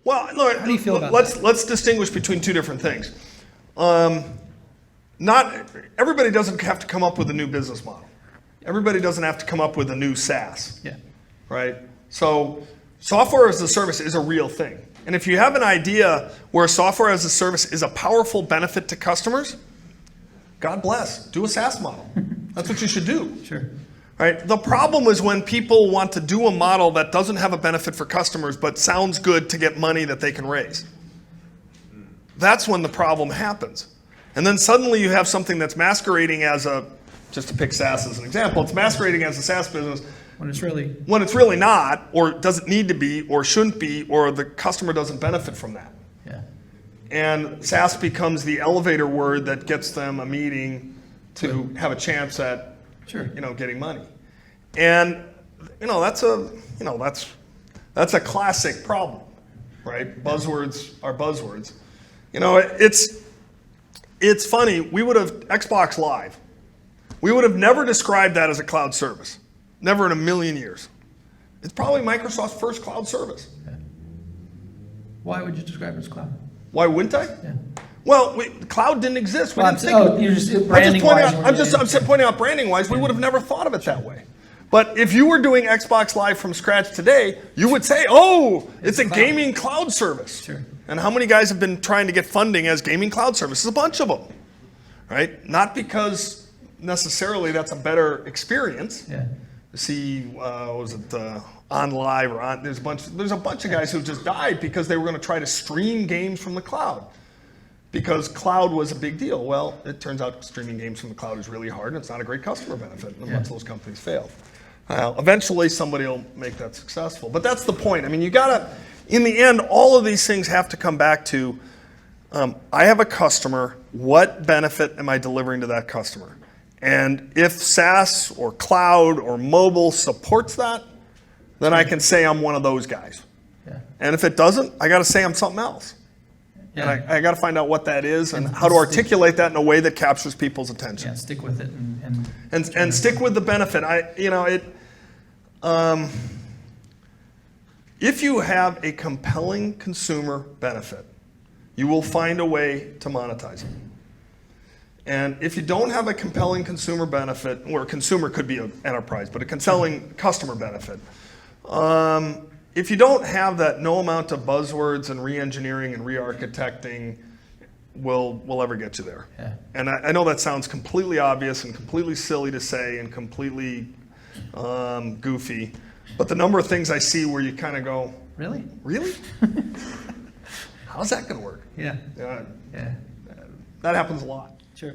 Well, look, How do you feel about let's distinguish between two different things. Not everybody doesn't have to come up with a new business model. Everybody doesn't have to come up with a new SaaS. Yeah. Right? So software as a service is a real thing. And if you have an idea where software as a service is a powerful benefit to customers, God bless, do a SaaS model. That's what you should do. Sure. Right? The problem is when people want to do a model that doesn't have a benefit for customers but sounds good to get money that they can raise. That's when the problem happens. And then suddenly you have something that's masquerading as a, just to pick SaaS as an example, it's masquerading as a SaaS business When it's really not, or doesn't need to be, or shouldn't be, or the customer doesn't benefit from that. Yeah. And SaaS becomes the elevator word that gets them a meeting to have a chance at Sure. getting money. And that's a classic problem, right? Buzzwords are buzzwords. It's funny, we would have Xbox Live. We would have never described that as a cloud service. Never in a million years. It's probably Microsoft's first cloud service. Yeah. Why would you describe it as cloud? Why wouldn't I? Yeah. Well, cloud didn't exist. You're just branding-wise. I'm just pointing out branding-wise, we would have never thought of it that way. But if you were doing Xbox Live from scratch today, you would say, oh, it's a gaming cloud service. Sure. And how many guys have been trying to get funding as gaming cloud services? A bunch of them, right? Not because necessarily that's a better experience. Yeah. See, was it on live or on? There's a bunch of guys who just died because they were going to try to stream games from the cloud. Because cloud was a big deal. Well, it turns out streaming games from the cloud is really hard, and it's not a great customer benefit, and once those companies failed. Eventually, somebody will make that successful. But that's the point. I mean, you gotta, in the end, all of these things have to come back to, I have a customer, what benefit am I delivering to that customer? And if SaaS or cloud or mobile supports that, then I can say I'm one of those guys. Yeah. And if it doesn't, I gotta say I'm something else. Yeah. And I got to find out what that is and how to articulate that in a way that captures people's attention. Yeah, stick with it and stick with the benefit. If you have a compelling consumer benefit, you will find a way to monetize it. And if you don't have a compelling consumer benefit, or a consumer could be an enterprise, but a compelling customer benefit, if you don't have that, no amount of buzzwords and re-engineering and re-architecting will ever get you there. Yeah. And I know that sounds completely obvious and completely silly to say and completely goofy, but the number of things I see where you kind of go, Really? Really? How's that going to work? Yeah. Yeah. Yeah. That happens a lot. Sure.